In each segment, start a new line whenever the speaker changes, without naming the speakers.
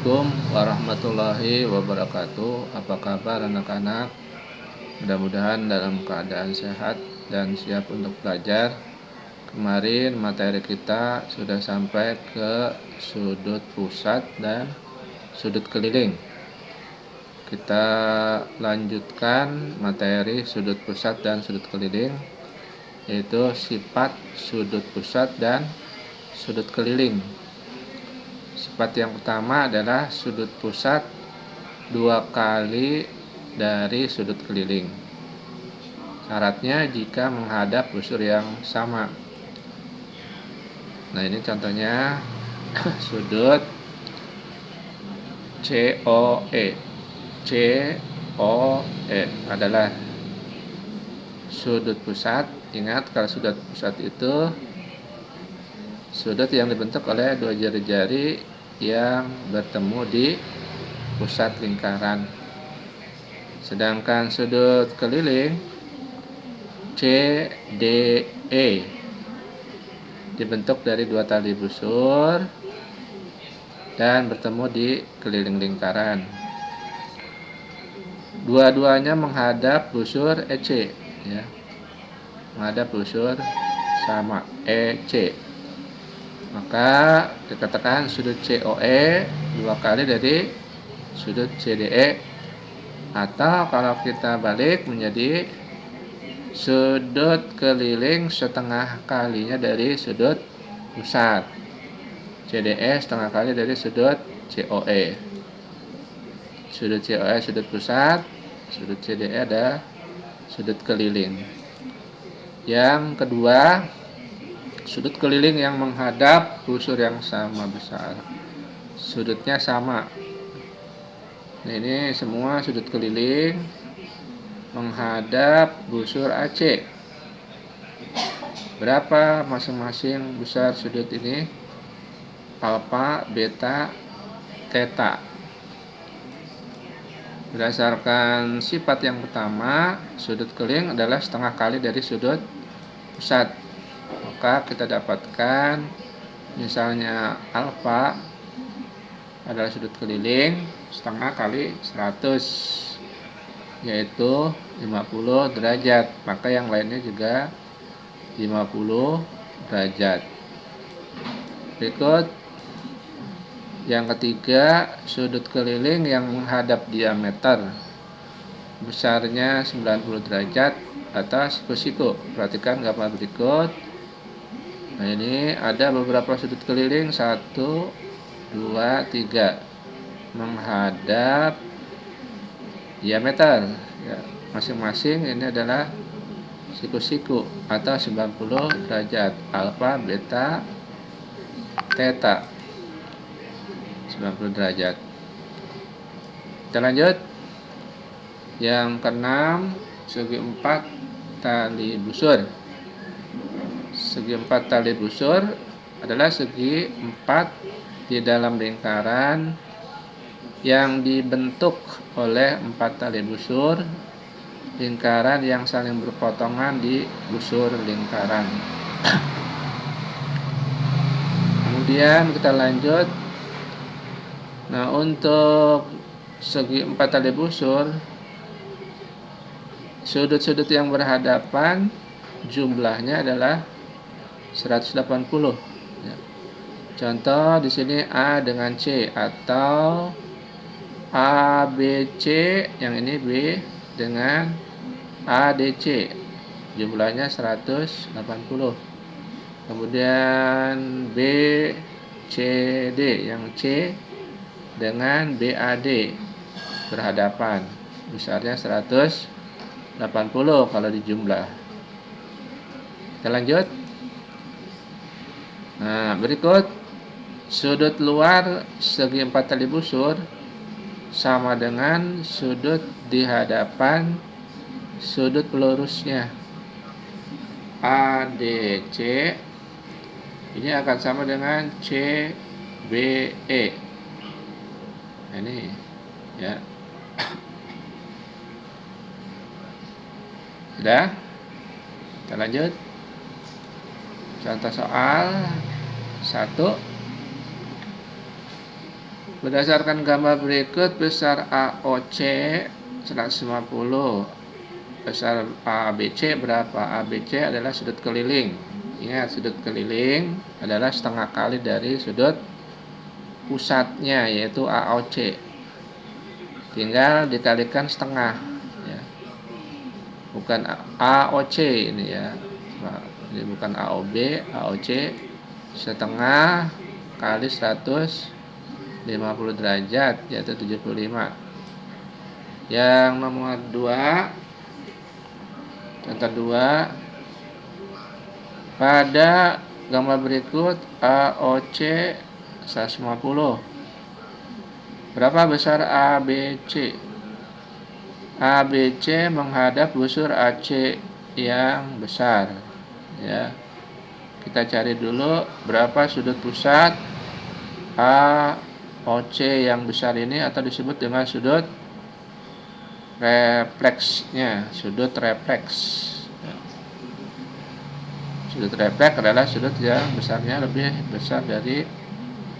Assalamualaikum warahmatullahi wabarakatuh. Apa kabar anak-anak? Mudah-mudahan dalam keadaan sehat dan siap untuk belajar. Kemarin materi kita sudah sampai ke sudut pusat dan sudut keliling. Kita lanjutkan materi sudut pusat dan sudut keliling, yaitu sifat sudut pusat dan sudut keliling. Sifat yang pertama adalah sudut pusat 2 kali dari sudut keliling. Syaratnya jika menghadap busur yang sama. Nah, ini contohnya sudut COE. COE adalah sudut pusat. Ingat, kalau sudut pusat itu sudut yang dibentuk oleh 2 jari-jari yang bertemu di pusat lingkaran. Sedangkan sudut keliling CDE dibentuk dari 2 tali busur dan bertemu di keliling lingkaran. Dua-duanya menghadap busur EC, ya. Menghadap busur sama EC. Maka dikatakan sudut COE 2 kali dari sudut CDE, atau kalau kita balik menjadi sudut keliling setengah kalinya dari sudut pusat. CDE setengah kali dari sudut COE. Sudut COE sudut pusat, sudut CDE ada sudut keliling. Yang kedua, sudut keliling yang menghadap busur yang sama besar. Sudutnya sama. Nah, ini semua sudut keliling menghadap busur AC. Berapa masing-masing besar sudut ini? Alfa, beta, theta. Berdasarkan sifat yang pertama, sudut keliling adalah setengah kali dari sudut pusat. Maka kita dapatkan misalnya alfa adalah sudut keliling setengah kali 100, yaitu 50 derajat. Maka yang lainnya juga 50 derajat. Berikut yang ketiga, sudut keliling yang menghadap diameter besarnya 90 derajat atau siku-siku. Perhatikan gambar berikut. Nah, ini ada beberapa sudut keliling 1, 2, 3 menghadap diameter, ya. Masing-masing ini adalah siku-siku atau 90 derajat, alfa, beta, theta, 90 derajat. Kita lanjut. Yang keenam, segi 4 tali busur. Segi 4 tali busur adalah segi 4 di dalam lingkaran yang dibentuk oleh 4 tali busur lingkaran yang saling berpotongan di busur lingkaran. Kemudian kita lanjut. Nah, untuk segi 4 tali busur, sudut-sudut yang berhadapan jumlahnya adalah 180. Ya. Contoh di sini A dengan C, atau ABC, yang ini B dengan ADC, jumlahnya 180. Kemudian BCD, yang C dengan BAD berhadapan, besarnya 180 kalau dijumlah. Kita lanjut. Nah, berikut sudut luar segi 4 tali busur sama dengan sudut di hadapan sudut pelurusnya. ADC ini akan sama dengan CBE. Nah, ini, ya. Sudah? Kita lanjut. Contoh soal 1. Berdasarkan gambar berikut, besar AOC 150. Besar ABC berapa? ABC adalah sudut keliling. Ingat, sudut keliling adalah setengah kali dari sudut pusatnya, yaitu AOC. Tinggal dikalikan setengah, ya. Bukan AOC ini ya. Nah, ini bukan AOB, AOC setengah kali 150 derajat, yaitu 75. Yang nomor 2, contoh 2, pada gambar berikut AOC 150. Berapa besar ABC? ABC menghadap busur AC yang besar, ya. Kita cari dulu berapa sudut pusat AOC yang besar ini, atau disebut dengan sudut refleksnya, sudut refleks. Sudut refleks adalah sudut yang besarnya lebih besar dari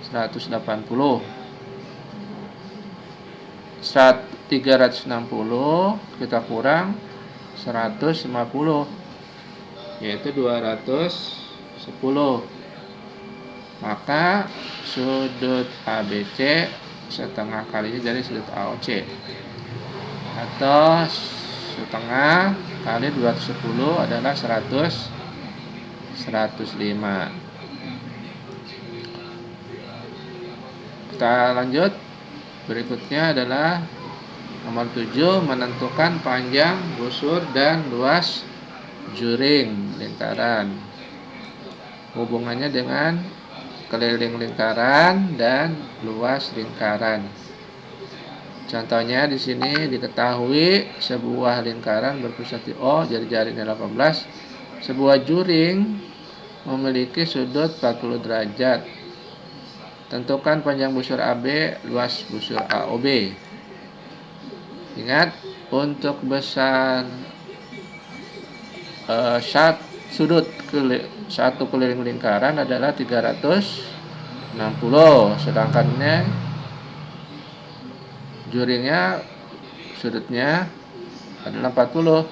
180. 360 kita kurang 150, yaitu 210. Maka sudut ABC setengah kalinya dari sudut AOC, atau setengah kali 210 adalah 105. Kita lanjut. Berikutnya adalah nomor 7, menentukan panjang busur dan luas juring lingkaran. Hubungannya dengan keliling lingkaran dan luas lingkaran. Contohnya di sini diketahui sebuah lingkaran berpusat di O, jari-jarinya 18. Sebuah juring memiliki sudut 40 derajat. Tentukan panjang busur AB, luas busur AOB. Ingat, untuk besar satu keliling lingkaran adalah 360, sedangkan juringnya sudutnya adalah 40.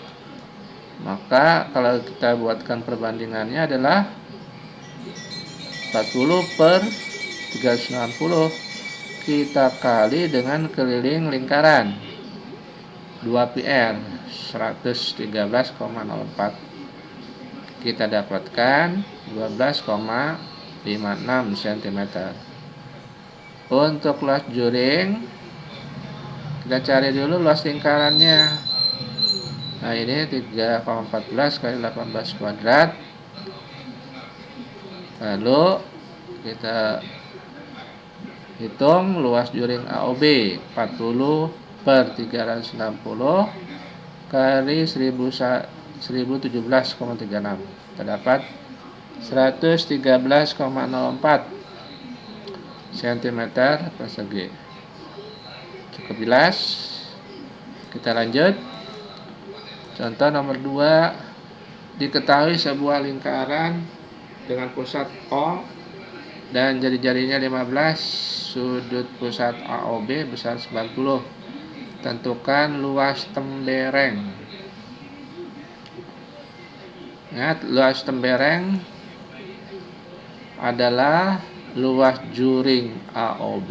Maka kalau kita buatkan perbandingannya adalah 40 per 360 kita kali dengan keliling lingkaran 2πr 113,04, kita dapatkan 12,56 cm. Untuk luas juring kita cari dulu luas lingkarannya. Nah, ini 3,14 kali 18 kuadrat. Lalu kita hitung luas juring AOB, 40 per 360 kali 1017,36. Terdapat 113,04 cm persegi. Cukup jelas. Kita lanjut. Contoh nomor 2, diketahui sebuah lingkaran dengan pusat O dan jari-jarinya 15, sudut pusat AOB besar 90. Tentukan luas tembereng. Ingat, luas tembereng adalah luas juring AOB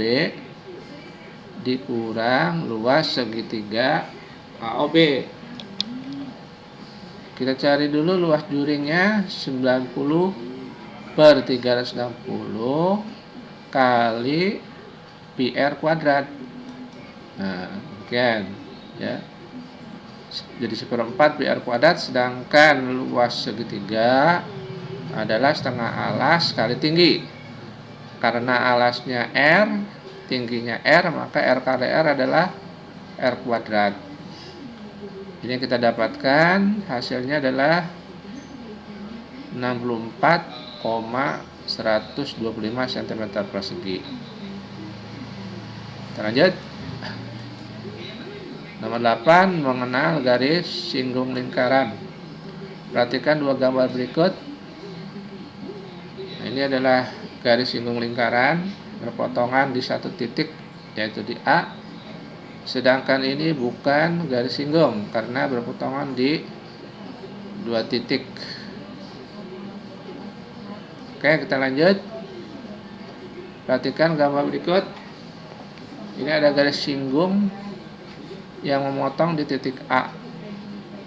dikurang luas segitiga AOB. Kita cari dulu luas juringnya, 90 per 360 kali PR kuadrat. Nah, demikian ya. Jadi 1/4 PR kuadrat, sedangkan luas segitiga adalah setengah alas kali tinggi. Karena alasnya R, tingginya R, maka R kali R adalah R kuadrat. Ini kita dapatkan hasilnya adalah 64,125 cm persegi. Kita lanjut. Nomor 8, mengenal garis singgung lingkaran. Perhatikan dua gambar berikut. Ini adalah garis singgung lingkaran berpotongan di satu titik yaitu di A, sedangkan ini bukan garis singgung karena berpotongan di 2 titik. Oke, kita lanjut. Perhatikan gambar berikut. Ini ada garis singgung yang memotong di titik A,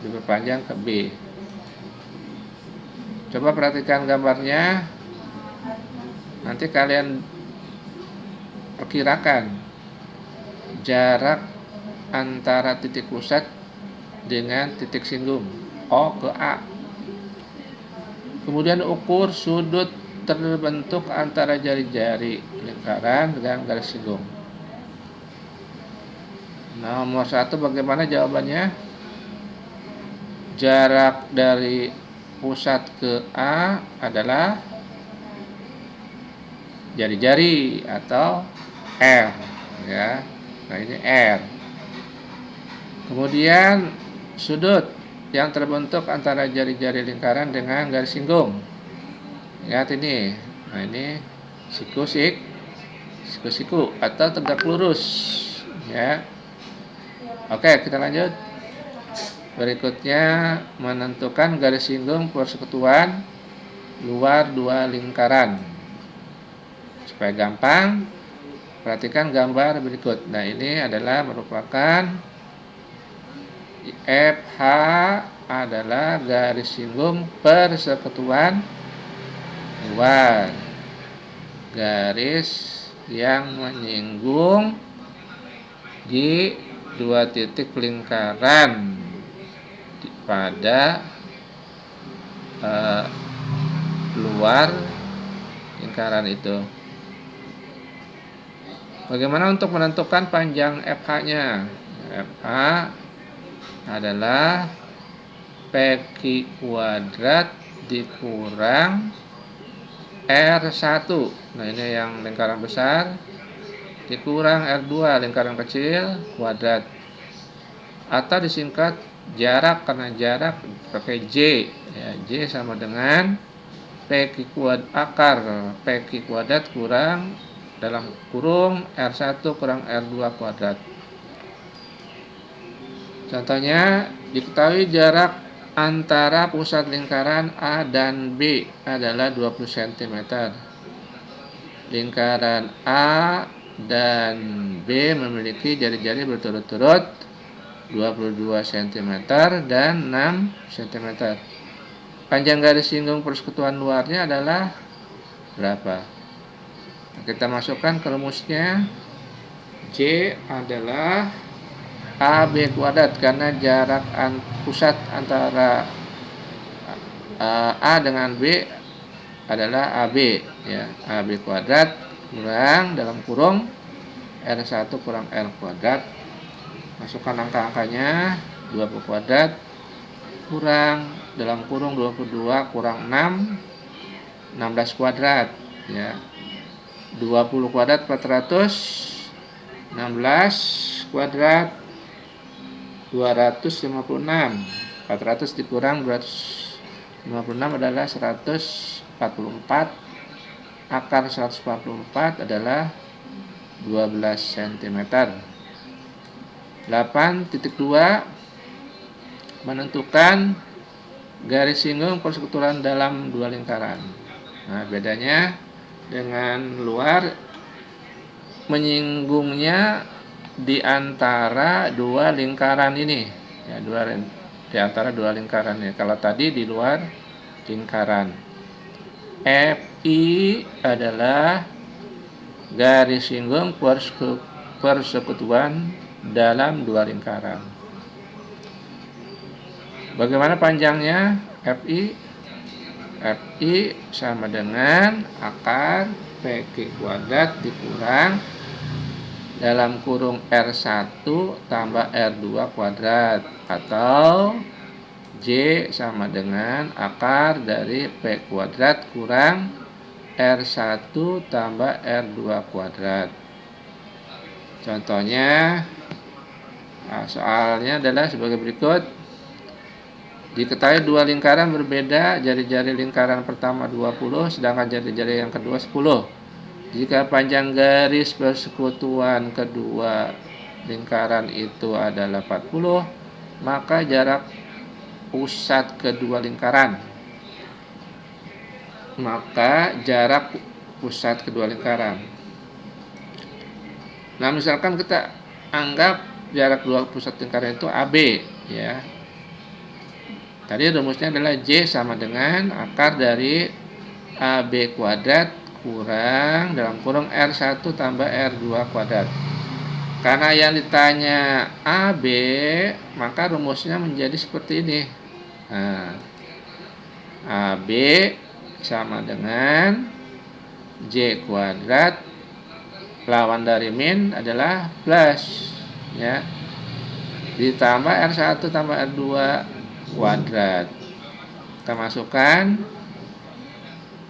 diperpanjang ke B. Coba perhatikan gambarnya. Nanti kalian perkirakan jarak antara titik pusat dengan titik singgung O ke A. Kemudian ukur sudut terbentuk antara jari-jari lingkaran dengan garis singgung. Nomor 1, bagaimana jawabannya? Jarak dari pusat ke A adalah jari-jari atau R, ya. Nah, ini R. Kemudian sudut yang terbentuk antara jari-jari lingkaran dengan garis singgung. Lihat ini. Nah, ini siku atau tegak lurus, ya. Oke, kita lanjut. Berikutnya menentukan garis singgung persekutuan luar 2 lingkaran. Supaya gampang, perhatikan gambar berikut. Nah, ini adalah merupakan FH adalah garis singgung persekutuan luar. Garis yang menyinggung di 2 titik lingkaran pada luar lingkaran itu. Bagaimana untuk menentukan panjang FH-nya? FH adalah PQ kuadrat dikurang R1. Nah, ini yang lingkaran besar dikurang R2 lingkaran kecil kuadrat, atau disingkat jarak karena jarak pakai J, ya. J sama dengan PQ kuadrat akar PQ kuadrat kurang dalam kurung R1 kurang R2 kuadrat. Contohnya, diketahui jarak antara pusat lingkaran A dan B adalah 20 cm. Lingkaran A dan B memiliki jari-jari berturut-turut 22 cm dan 6 cm. Panjang garis singgung persekutuan luarnya adalah berapa? Kita masukkan ke rumusnya. J adalah AB kuadrat karena jarak pusat antara A dengan B adalah AB, ya. AB kuadrat kurang dalam kurung R1 kurang R kuadrat. Masukkan angka-angkanya. 20 kuadrat kurang dalam kurung 22 kurang 6, 16 kuadrat, ya. 20 kuadrat 400, 16 kuadrat 256. 400 dikurang 256 adalah 144. Akar 144 adalah 12 cm. 8.2 menentukan garis singgung persekutuan dalam 2 lingkaran. Nah, bedanya dengan luar, menyinggungnya di antara 2 lingkaran ini, ya, di antara 2 lingkaran ini. Kalau tadi di luar lingkaran. FI adalah garis singgung persekutuan dalam 2 lingkaran. Bagaimana panjangnya FI? FI sama dengan akar PQ kuadrat dikurang dalam kurung R1 tambah R2 kuadrat, atau J sama dengan akar dari P kuadrat kurang R1 tambah R2 kuadrat. Contohnya, soalnya adalah sebagai berikut. Diketahui 2 lingkaran berbeda, jari-jari lingkaran pertama 20, sedangkan jari-jari yang kedua 10. Jika panjang garis persekutuan kedua lingkaran itu adalah 40, maka jarak pusat kedua lingkaran Nah, misalkan kita anggap jarak dua pusat lingkaran itu AB, ya. Tadi rumusnya adalah J sama dengan akar dari AB kuadrat kurang dalam kurung R1 tambah R2 kuadrat. Karena yang ditanya AB, maka rumusnya menjadi seperti ini. Nah, AB sama dengan J kuadrat, lawan dari min adalah plus, ya, ditambah R1 tambah R2 kuadrat. Kita masukkan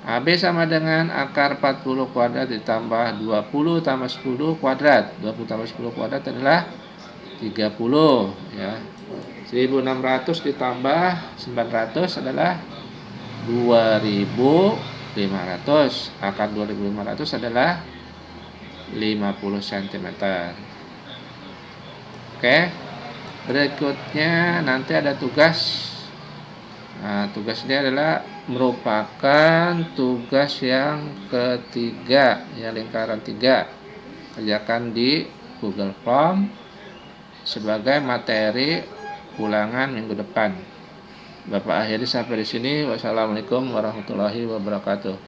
AB sama dengan akar 40 kuadrat ditambah 20 tambah 10 kuadrat. 20 tambah 10 kuadrat adalah 30, ya. 1600 ditambah 900 adalah 2500. Akar 2500 adalah 50 cm. Oke. Berikutnya nanti ada tugas. Nah, tugas ini adalah merupakan tugas yang ketiga, ya, lingkaran 3. Kerjakan di Google Form sebagai materi ulangan minggu depan. Bapak akhiri sampai di sini. Wassalamualaikum warahmatullahi wabarakatuh.